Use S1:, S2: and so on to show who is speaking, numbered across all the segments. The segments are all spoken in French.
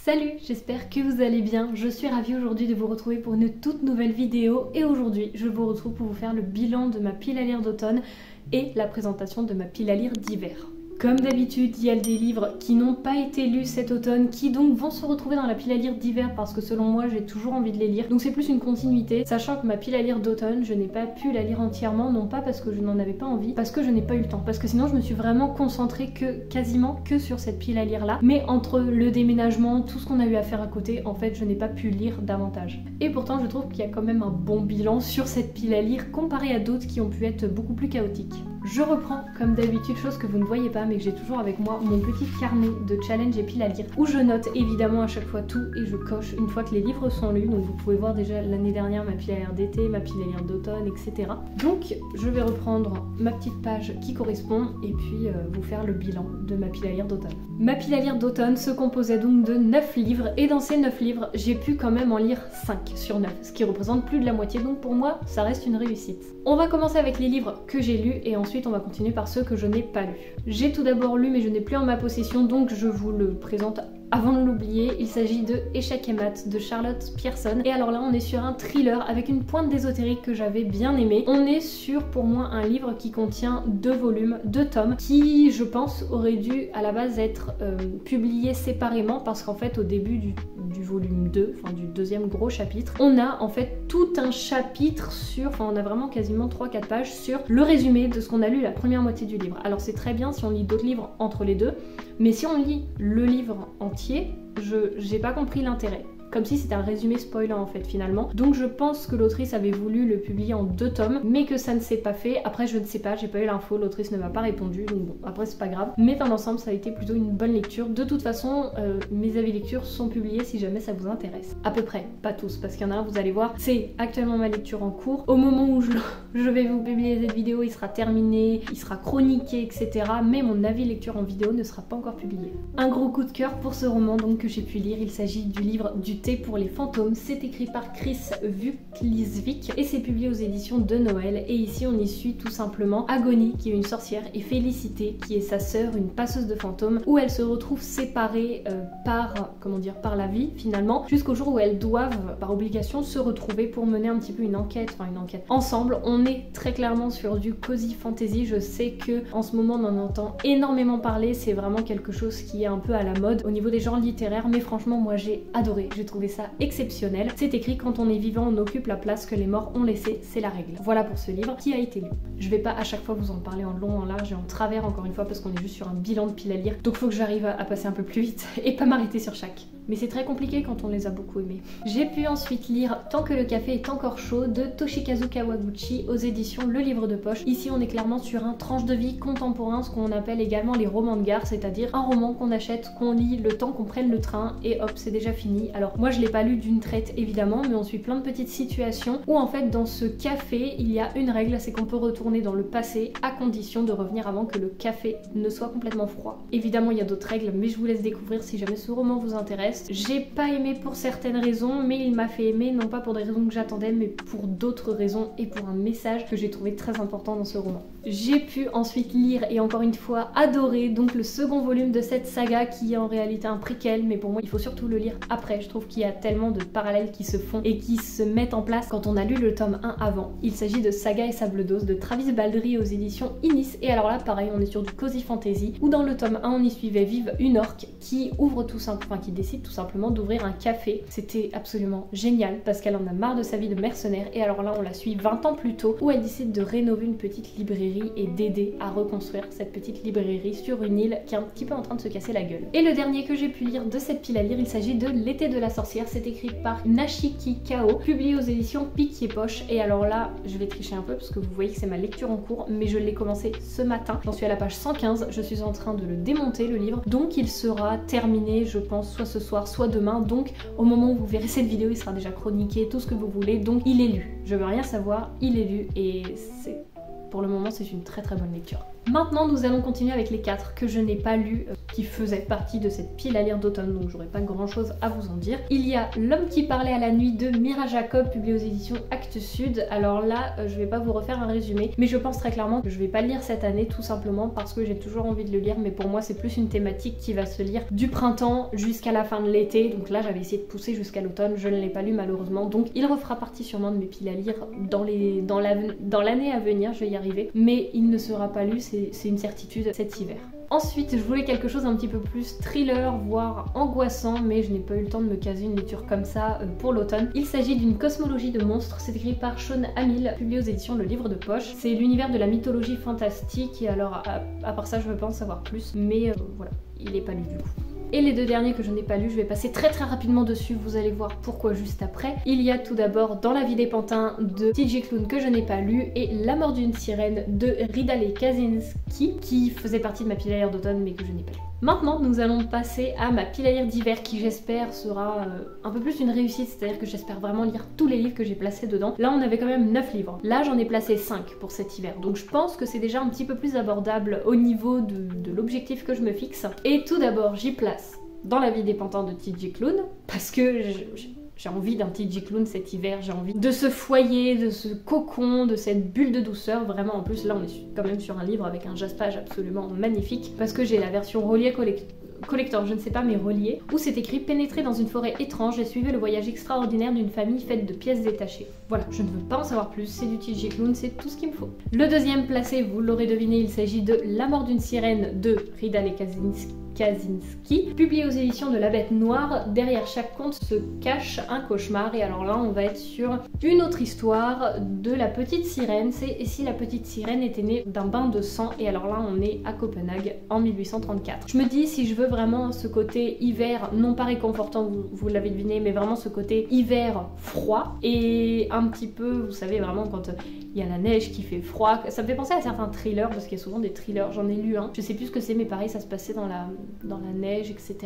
S1: Salut, j'espère que vous allez bien. Je suis ravie aujourd'hui de vous retrouver pour une toute nouvelle vidéo et aujourd'hui je vous retrouve pour vous faire le bilan de ma pile à lire d'automne et la présentation de ma pile à lire d'hiver. Comme d'habitude, il y a des livres qui n'ont pas été lus cet automne, qui donc vont se retrouver dans la pile à lire d'hiver parce que selon moi j'ai toujours envie de les lire. Donc c'est plus une continuité, sachant que ma pile à lire d'automne, je n'ai pas pu la lire entièrement, non pas parce que je n'en avais pas envie, parce que je n'ai pas eu le temps. Parce que sinon je me suis vraiment concentrée quasiment que sur cette pile à lire là. Mais entre le déménagement, tout ce qu'on a eu à faire à côté, en fait je n'ai pas pu lire davantage. Et pourtant je trouve qu'il y a quand même un bon bilan sur cette pile à lire comparé à d'autres qui ont pu être beaucoup plus chaotiques. Je reprends comme d'habitude, chose que vous ne voyez pas mais que j'ai toujours avec moi, mon petit carnet de challenge et pile à lire où je note évidemment à chaque fois tout et je coche une fois que les livres sont lus. Donc vous pouvez voir déjà l'année dernière ma pile à lire d'été, ma pile à lire d'automne, etc. Donc je vais reprendre ma petite page qui correspond et puis vous faire le bilan de ma pile à lire d'automne. Ma pile à lire d'automne se composait donc de 9 livres et dans ces 9 livres j'ai pu quand même en lire 5 sur 9, ce qui représente plus de la moitié, donc pour moi ça reste une réussite. On va commencer avec les livres que j'ai lus et ensuite on va continuer par ceux que je n'ai pas lus. J'ai tout d'abord lu mais je n'ai plus en ma possession, donc je vous le présente avant de l'oublier. Il s'agit de Échec et maths de Charlotte Pierson. Et alors là on est sur un thriller avec une pointe d'ésotérique que j'avais bien aimé. On est sur pour moi un livre qui contient 2 volumes, 2 tomes, qui je pense aurait dû à la base être publiés séparément parce qu'en fait au début du volume 2, enfin du deuxième gros chapitre, on a en fait tout un chapitre sur, enfin on a vraiment quasiment 3-4 pages sur le résumé de ce qu'on a lu la première moitié du livre. Alors c'est très bien si on lit d'autres livres entre les deux, mais si on lit le livre entier, j'ai pas compris l'intérêt. Comme si c'était un résumé spoilant en fait finalement. Donc je pense que l'autrice avait voulu le publier en 2 tomes, mais que ça ne s'est pas fait. Après je ne sais pas, j'ai pas eu l'info, l'autrice ne m'a pas répondu, donc bon, après c'est pas grave. Mais dans l'ensemble ça a été plutôt une bonne lecture. De toute façon, mes avis lecture sont publiés si jamais ça vous intéresse. À peu près, pas tous, parce qu'il y en a un, vous allez voir, c'est actuellement ma lecture en cours. Au moment où je vais vous publier cette vidéo, il sera terminé, il sera chroniqué, etc. Mais mon avis lecture en vidéo ne sera pas encore publié. Un gros coup de cœur pour ce roman donc que j'ai pu lire, il s'agit du livre Du thé pour les fantômes. C'est écrit par Chris Vuklisvik et c'est publié aux éditions de Noël. Et ici on y suit tout simplement Agonie qui est une sorcière et Félicité qui est sa sœur, une passeuse de fantômes, où elles se retrouvent séparées par la vie finalement, jusqu'au jour où elles doivent par obligation se retrouver pour mener un petit peu une enquête ensemble. On est très clairement sur du cozy fantasy. Je sais que en ce moment on en entend énormément parler, c'est vraiment quelque chose qui est un peu à la mode au niveau des genres littéraires, mais franchement moi j'ai adoré, j'ai trouvé ça exceptionnel. C'est écrit quand on est vivant on occupe la place que les morts ont laissée, c'est la règle. Voilà pour ce livre qui a été lu. Je vais pas à chaque fois vous en parler en long, en large et en travers encore une fois parce qu'on est juste sur un bilan de pile à lire, donc faut que j'arrive à passer un peu plus vite et pas m'arrêter sur chaque. Mais c'est très compliqué quand on les a beaucoup aimés. J'ai pu ensuite lire Tant que le café est encore chaud de Toshikazu Kawaguchi aux éditions Le Livre de Poche. Ici on est clairement sur un tranche de vie contemporain, ce qu'on appelle également les romans de gare, c'est-à-dire un roman qu'on achète, qu'on lit le temps qu'on prenne le train et hop c'est déjà fini. Alors moi je l'ai pas lu d'une traite évidemment, mais on suit plein de petites situations où en fait dans ce café il y a une règle, c'est qu'on peut retourner dans le passé à condition de revenir avant que le café ne soit complètement froid. Évidemment il y a d'autres règles mais je vous laisse découvrir si jamais ce roman vous intéresse. J'ai pas aimé pour certaines raisons, mais il m'a fait aimer non pas pour des raisons que j'attendais mais pour d'autres raisons et pour un message que j'ai trouvé très important dans ce roman. J'ai pu ensuite lire et encore une fois adorer donc le second volume de cette saga qui est en réalité un préquel, mais pour moi il faut surtout le lire après. Je trouve qu'il y a tellement de parallèles qui se font et qui se mettent en place quand on a lu le tome 1 avant. Il s'agit de Saga et Sable d'Ose de Travis Baldree aux éditions Inis, et alors là pareil on est sur du cozy fantasy où dans le tome 1 on y suivait Vive, une orque qui ouvre tout simplement, qui décide tout simplement d'ouvrir un café. C'était absolument génial parce qu'elle en a marre de sa vie de mercenaire, et alors là on la suit 20 ans plus tôt où elle décide de rénover une petite librairie et d'aider à reconstruire cette petite librairie sur une île qui est un petit peu en train de se casser la gueule. Et le dernier que j'ai pu lire de cette pile à lire, il s'agit de L'été de la sorcière. C'est écrit par Nashiki Kao, publié aux éditions Pique et Poche. Et alors là je vais tricher un peu parce que vous voyez que c'est ma lecture en cours, mais je l'ai commencé ce matin, j'en suis à la page 115, je suis en train de le démonter le livre, donc il sera terminé je pense soit ce soir soit demain, donc au moment où vous verrez cette vidéo il sera déjà chroniqué, tout ce que vous voulez, donc il est lu. Je veux rien savoir, il est lu et pour le moment c'est une très très bonne lecture. Maintenant nous allons continuer avec les 4 que je n'ai pas lus, qui faisaient partie de cette pile à lire d'automne, donc j'aurais pas grand chose à vous en dire. Il y a L'homme qui parlait à la nuit de Mira Jacob, publié aux éditions Actes Sud. Alors là, je vais pas vous refaire un résumé, mais je pense très clairement que je vais pas le lire cette année, tout simplement parce que j'ai toujours envie de le lire, mais pour moi c'est plus une thématique qui va se lire du printemps jusqu'à la fin de l'été, donc là j'avais essayé de pousser jusqu'à l'automne, je ne l'ai pas lu malheureusement, donc il refera partie sûrement de mes piles à lire dans l'année à venir, je vais y arriver, mais il ne sera pas lu, c'est une certitude, cet hiver. Ensuite, je voulais quelque chose un petit peu plus thriller, voire angoissant, mais je n'ai pas eu le temps de me caser une lecture comme ça pour l'automne. Il s'agit d'une cosmologie de monstres, c'est écrit par Sean Hamill, publié aux éditions Le Livre de Poche. C'est l'univers de la mythologie fantastique, et alors à part ça je veux pas en savoir plus, mais voilà, il est pas lu du coup. Et les deux derniers que je n'ai pas lus, je vais passer très rapidement dessus, vous allez voir pourquoi juste après. Il y a tout d'abord Dans la vie des pantins de TJ Klune que je n'ai pas lu, et La mort d'une sirène de Ridale Kaczynski qui faisait partie de ma pile à lire d'automne mais que je n'ai pas lu. Maintenant, nous allons passer à ma pile à lire d'hiver qui j'espère sera un peu plus une réussite, c'est-à-dire que j'espère vraiment lire tous les livres que j'ai placés dedans. Là, on avait quand même 9 livres. Là, j'en ai placé 5 pour cet hiver. Donc je pense que c'est déjà un petit peu plus abordable au niveau de l'objectif que je me fixe. Et tout d'abord, j'y place Dans la vie des pantins de TJ Klune, parce que j'ai envie d'un TJ Klune cet hiver, j'ai envie de ce foyer, de ce cocon, de cette bulle de douceur. Vraiment, en plus là on est quand même sur un livre avec un jaspage absolument magnifique, parce que j'ai la version reliée collector, je ne sais pas, mais relié, où c'est écrit « Pénétrer dans une forêt étrange et suivez le voyage extraordinaire d'une famille faite de pièces détachées ». Voilà, je ne veux pas en savoir plus, c'est du TJ Klune, c'est tout ce qu'il me faut. Le deuxième placé, vous l'aurez deviné, il s'agit de La mort d'une sirène de Ridale Kaczynski, publié aux éditions de La Bête Noire. Derrière chaque conte se cache un cauchemar, et alors là on va être sur une autre histoire de la petite sirène. C'est « Et si la petite sirène était née d'un bain de sang ?» Et alors là on est à Copenhague en 1834. Je me dis, si je veux vraiment ce côté hiver, non pas réconfortant, vous l'avez deviné, mais vraiment ce côté hiver froid, et un petit peu, vous savez, vraiment quand il y a la neige qui fait froid, ça me fait penser à certains thrillers, parce qu'il y a souvent des thrillers, j'en ai lu un, je sais plus ce que c'est, mais pareil, ça se passait dans la neige, etc.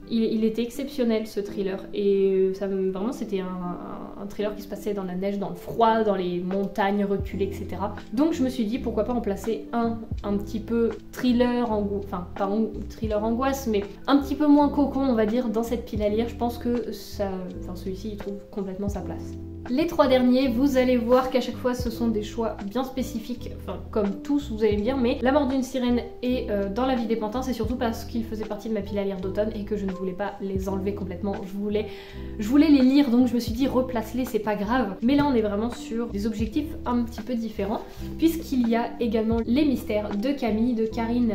S1: Il était exceptionnel ce thriller, et vraiment c'était un thriller qui se passait dans la neige, dans le froid, dans les montagnes reculées, etc. Donc je me suis dit pourquoi pas en placer un petit peu thriller, enfin pas thriller angoisse, mais un petit peu moins cocon on va dire dans cette pile à lire. Je pense que celui-ci il trouve complètement sa place. Les trois derniers, vous allez voir qu'à chaque fois ce sont des choix bien spécifiques, enfin comme tous vous allez me dire, mais La mort d'une sirène et Dans la vie des pantins, c'est surtout parce qu'ils faisaient partie de ma pile à lire d'automne et que je ne voulais pas les enlever complètement, je voulais les lire, donc je me suis dit replace-les, c'est pas grave. Mais là on est vraiment sur des objectifs un petit peu différents, puisqu'il y a également Les mystères de Camille de Karine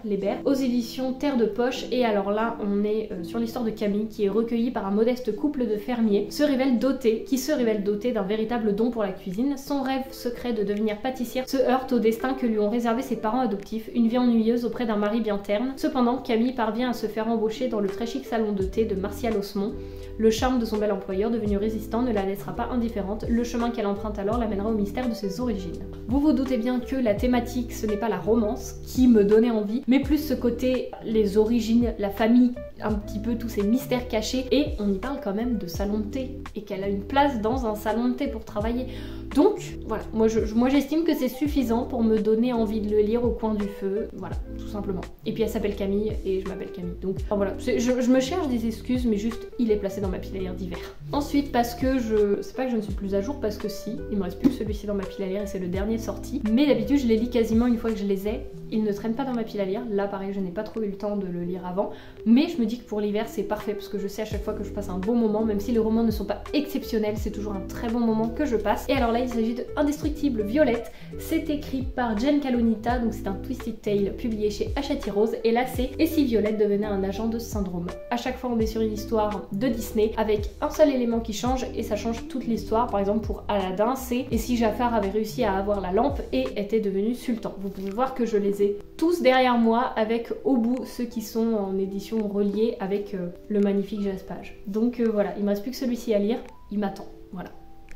S1: Lebert aux éditions Terre de Poche, et alors là on est sur l'histoire de Camille qui est recueillie par un modeste couple de fermiers, qui se révèle doté d'un véritable don pour la cuisine. Son rêve secret de devenir pâtissière se heurte au destin que lui ont réservé ses parents adoptifs, une vie ennuyeuse auprès d'un mari bien terne. Cependant, Camille parvient à se faire embaucher dans le très chic salon de thé de Martial Osmond. Le charme de son bel employeur, devenu résistant, ne la laissera pas indifférente. Le chemin qu'elle emprunte alors l'amènera au mystère de ses origines. Vous vous doutez bien que la thématique, ce n'est pas la romance qui me donnait envie, mais plus ce côté, les origines, la famille, un petit peu tous ces mystères cachés, et on y parle quand même de salon de thé, et qu'elle a une place dans un salon de thé pour travailler. Donc voilà, moi j'estime que c'est suffisant pour me donner envie de le lire au coin du feu, voilà, tout simplement. Et puis elle s'appelle Camille et je m'appelle Camille, donc enfin, voilà, je me cherche des excuses, mais juste il est placé dans ma pile à lire d'hiver. Ensuite, parce que c'est pas que je ne suis plus à jour, parce que si, il me reste plus que celui-ci dans ma pile à lire et c'est le dernier sorti, mais d'habitude je les lis quasiment une fois que je les ai. Il ne traîne pas dans ma pile à lire, là pareil je n'ai pas trop eu le temps de le lire avant, mais je me dis que pour l'hiver c'est parfait parce que je sais à chaque fois que je passe un bon moment, même si les romans ne sont pas exceptionnels, c'est toujours un très bon moment que je passe. Et alors là il s'agit de Indestructible Violette, c'est écrit par Jen Kalonita, donc c'est un Twisted Tale publié chez Hachette Rose, et là c'est Et si Violette devenait un agent de syndrome. À chaque fois on est sur une histoire de Disney avec un seul élément qui change et ça change toute l'histoire. Par exemple pour Aladdin c'est Et si Jafar avait réussi à avoir la lampe et était devenu sultan. Vous pouvez voir que je les ai tous derrière moi, avec au bout ceux qui sont en édition reliée avec le magnifique jaspage. Donc voilà, il me reste plus que celui-ci à lire, il m'attend, voilà.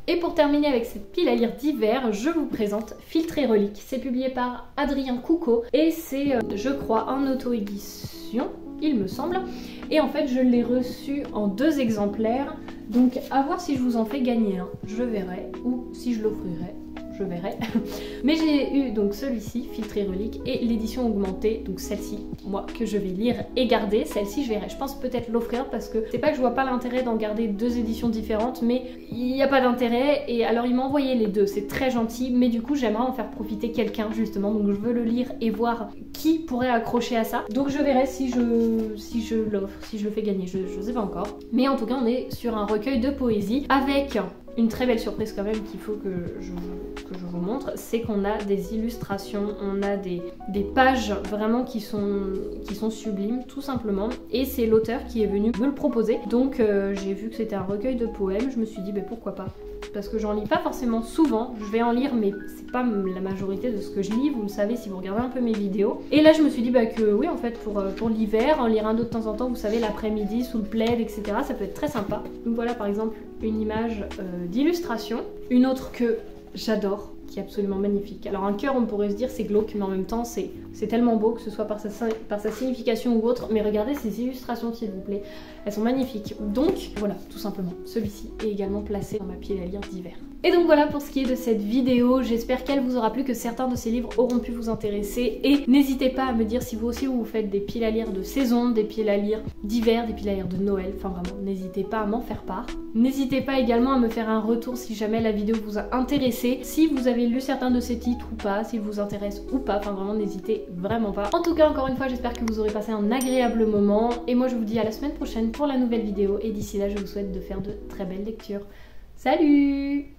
S1: Et pour terminer avec cette pile à lire d'hiver, je vous présente Filtré Relique. C'est publié par Adrien Coucot et c'est, je crois, en auto-édition, il me semble. Et en fait, je l'ai reçu en 2 exemplaires, donc à voir si je vous en fais gagner un, je verrai, ou si je l'offrirai, je verrai. Mais j'ai eu donc celui-ci, Filtre et Relique, et l'édition augmentée, donc celle-ci, moi, que je vais lire et garder. Celle-ci, je verrai, je pense peut-être l'offrir parce que c'est pas que je vois pas l'intérêt d'en garder deux éditions différentes, mais il n'y a pas d'intérêt. Et alors, il m'a envoyé les deux, c'est très gentil, mais du coup, j'aimerais en faire profiter quelqu'un, justement, donc je veux le lire et voir qui pourrait accrocher à ça. Donc je verrai si je l'offre, si je le fais gagner, je sais pas encore. Mais en tout cas, on est sur un recueil de poésie avec une très belle surprise quand même qu'il faut que je vous montre, c'est qu'on a des illustrations, on a des pages vraiment qui sont sublimes tout simplement, et c'est l'auteur qui est venu me le proposer. Donc j'ai vu que c'était un recueil de poèmes, je me suis dit pourquoi pas, parce que j'en lis pas forcément souvent, je vais en lire mais c'est pas la majorité de ce que je lis, vous le savez si vous regardez un peu mes vidéos. Et là je me suis dit que oui, en fait pour l'hiver, en lire un de temps en temps, vous savez, l'après-midi sous le plaid, etc., ça peut être très sympa. Donc voilà par exemple une image d'illustration, une autre que j'adore, qui est absolument magnifique. Alors un cœur, on pourrait se dire c'est glauque, mais en même temps c'est tellement beau, que ce soit par sa signification ou autre. Mais regardez ces illustrations s'il vous plaît, elles sont magnifiques. Donc voilà, tout simplement, celui-ci est également placé dans ma pile à lire d'hiver. Et donc voilà pour ce qui est de cette vidéo, j'espère qu'elle vous aura plu, que certains de ces livres auront pu vous intéresser. Et n'hésitez pas à me dire si vous aussi vous faites des piles à lire de saison, des piles à lire d'hiver, des piles à lire de Noël, enfin vraiment, n'hésitez pas à m'en faire part. N'hésitez pas également à me faire un retour si jamais la vidéo vous a intéressé, si vous avez lu certains de ces titres ou pas, s'ils vous intéressent ou pas, enfin vraiment n'hésitez vraiment pas. En tout cas, encore une fois, j'espère que vous aurez passé un agréable moment, et moi je vous dis à la semaine prochaine pour la nouvelle vidéo, et d'ici là je vous souhaite de faire de très belles lectures. Salut!